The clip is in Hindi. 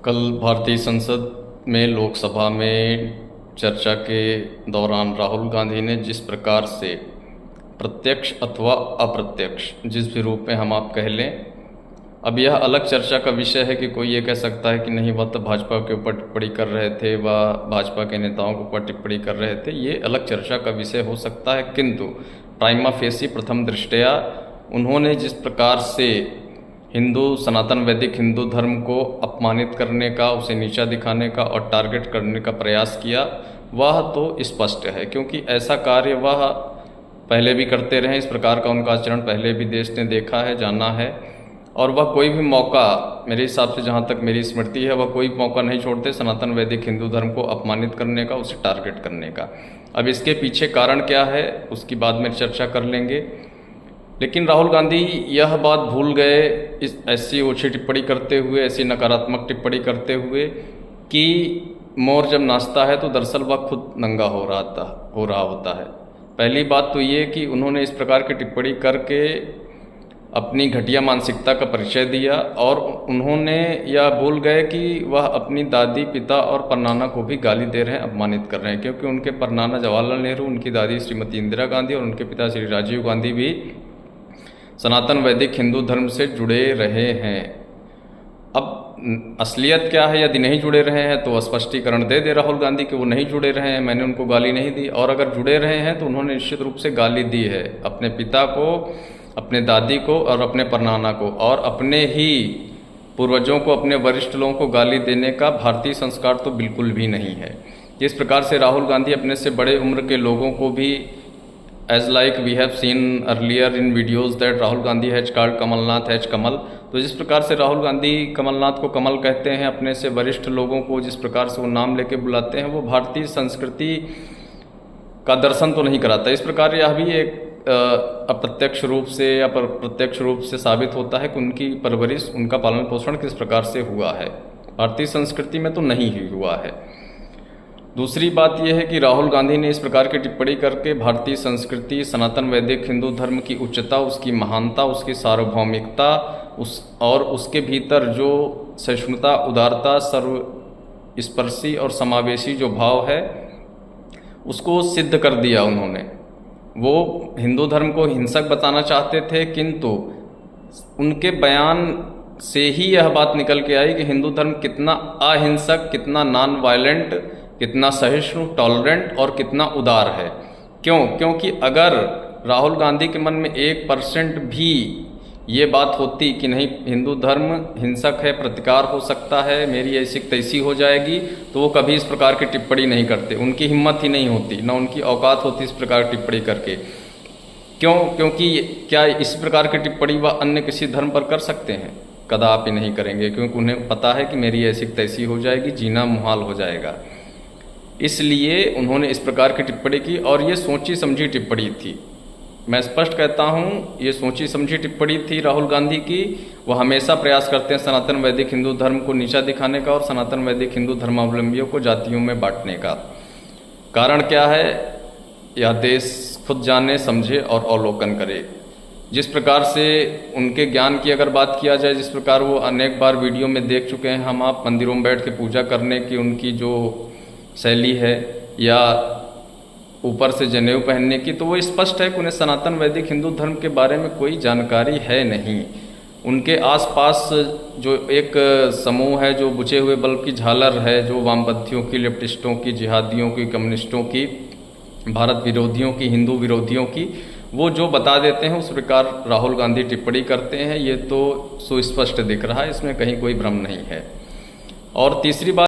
कल भारतीय संसद में लोकसभा में चर्चा के दौरान राहुल गांधी ने जिस प्रकार से प्रत्यक्ष अथवा अप्रत्यक्ष जिस भी रूप में हम आप कह लें, अब यह अलग चर्चा का विषय है कि कोई ये कह सकता है कि नहीं वह तो भाजपा के ऊपर टिप्पणी कर रहे थे, वह भाजपा के नेताओं के ऊपर टिप्पणी कर रहे थे, ये अलग चर्चा का विषय हो सकता है। किंतु प्राइमा फेसी प्रथम दृष्टया उन्होंने जिस प्रकार से हिंदू सनातन वैदिक हिंदू धर्म को अपमानित करने का, उसे नीचा दिखाने का और टारगेट करने का प्रयास किया, वह तो स्पष्ट है, क्योंकि ऐसा कार्य वह पहले भी करते रहे। इस प्रकार का उनका आचरण पहले भी देश ने देखा है, जाना है, और वह कोई भी मौका, मेरे हिसाब से जहाँ तक मेरी स्मृति है, वह कोई मौका नहीं छोड़ते सनातन वैदिक हिंदू धर्म को अपमानित करने का, उसे टारगेट करने का। अब इसके पीछे कारण क्या है उसकी बाद में चर्चा कर लेंगे, लेकिन राहुल गांधी यह बात भूल गए ऐसी ओछी टिप्पणी करते हुए, ऐसी नकारात्मक टिप्पणी करते हुए कि मोर जब नाचता है तो दरअसल वह खुद नंगा हो रहा होता है। पहली बात तो ये कि उन्होंने इस प्रकार की टिप्पणी करके अपनी घटिया मानसिकता का परिचय दिया, और उन्होंने यह भूल गए कि वह अपनी दादी, पिता और परनाना को भी गाली दे रहे हैं, अपमानित कर रहे हैं, क्योंकि उनके परनाना जवाहरलाल नेहरू, उनकी दादी श्रीमती इंदिरा गांधी और उनके पिता श्री राजीव गांधी भी सनातन वैदिक हिंदू धर्म से जुड़े रहे हैं। अब असलियत क्या है, यदि नहीं जुड़े रहे हैं तो स्पष्टीकरण दे दे राहुल गांधी कि वो नहीं जुड़े रहे हैं, मैंने उनको गाली नहीं दी, और अगर जुड़े रहे हैं तो उन्होंने निश्चित रूप से गाली दी है अपने पिता को, अपने दादी को और अपने परनाना को, और अपने ही पूर्वजों को, अपने वरिष्ठ लोगों को गाली देने का भारतीय संस्कार तो बिल्कुल भी नहीं है। जिस प्रकार से राहुल गांधी अपने से बड़े उम्र के लोगों को भी, as like we have seen earlier in videos that Rahul Gandhi has called Kamalnath has Kamal, तो जिस प्रकार से राहुल गांधी कमलनाथ को कमल कहते हैं, अपने से वरिष्ठ लोगों को जिस प्रकार से वो नाम लेके बुलाते हैं, वो भारतीय संस्कृति का दर्शन तो नहीं कराता। इस प्रकार यह भी एक अप्रत्यक्ष रूप से या प्रत्यक्ष रूप से साबित होता है कि उनकी परवरिश, उनका पालन पोषण किस प्रकार से हुआ है, भारतीय संस्कृति में तो नहीं ही हुआ है। दूसरी बात यह है कि राहुल गांधी ने इस प्रकार की टिप्पणी करके भारतीय संस्कृति, सनातन वैदिक हिंदू धर्म की उच्चता, उसकी महानता, उसकी सार्वभौमिकता, और उसके भीतर जो सहिष्णुता, उदारता, सर्वस्पर्शी और समावेशी जो भाव है, उसको सिद्ध कर दिया उन्होंने। वो हिंदू धर्म को हिंसक बताना चाहते थे, किंतु उनके बयान से ही यह बात निकल के आई कि हिंदू धर्म कितना अहिंसक, कितना नॉन वायलेंट, कितना सहिष्णु, टॉलरेंट और कितना उदार है। क्योंकि अगर राहुल गांधी के मन में 1% भी ये बात होती कि नहीं हिंदू धर्म हिंसक है, प्रतिकार हो सकता है, मेरी ऐसी तैसी हो जाएगी, तो वो कभी इस प्रकार की टिप्पणी नहीं करते, उनकी हिम्मत ही नहीं होती, ना उनकी औकात होती इस प्रकार की टिप्पणी करके। क्योंकि क्या इस प्रकार की टिप्पणी वह अन्य किसी धर्म पर कर सकते हैं? कदापि नहीं करेंगे, क्योंकि उन्हें पता है कि मेरी ऐसी तैसी हो जाएगी, जीना मुहाल हो जाएगा। इसलिए उन्होंने इस प्रकार की टिप्पणी की, और ये सोची समझी टिप्पणी थी। मैं स्पष्ट कहता हूँ, ये सोची समझी टिप्पणी थी राहुल गांधी की। वो हमेशा प्रयास करते हैं सनातन वैदिक हिंदू धर्म को नीचा दिखाने का और सनातन वैदिक हिंदू धर्मावलंबियों को जातियों में बांटने का। कारण क्या है, यह देश खुद जाने, समझे और अवलोकन करे। जिस प्रकार से उनके ज्ञान की अगर बात किया जाए, जिस प्रकार वो अनेक बार वीडियो में देख चुके हैं हम आप, मंदिरों में बैठ के पूजा करने की उनकी जो शैली है, या ऊपर से जनेऊ पहनने की, तो वो स्पष्ट है कि उन्हें सनातन वैदिक हिंदू धर्म के बारे में कोई जानकारी है नहीं। उनके आसपास जो एक समूह है, जो बुझे हुए बल्ब की झालर है, जो वामपंथियों की, लेफ्टिस्टों की, जिहादियों की, कम्युनिस्टों की, भारत विरोधियों की, हिंदू विरोधियों की, वो जो बता देते हैं उस प्रकार राहुल गांधी टिप्पणी करते हैं। ये तो सुस्पष्ट दिख रहा है, इसमें कहीं कोई भ्रम नहीं है। और तीसरी बात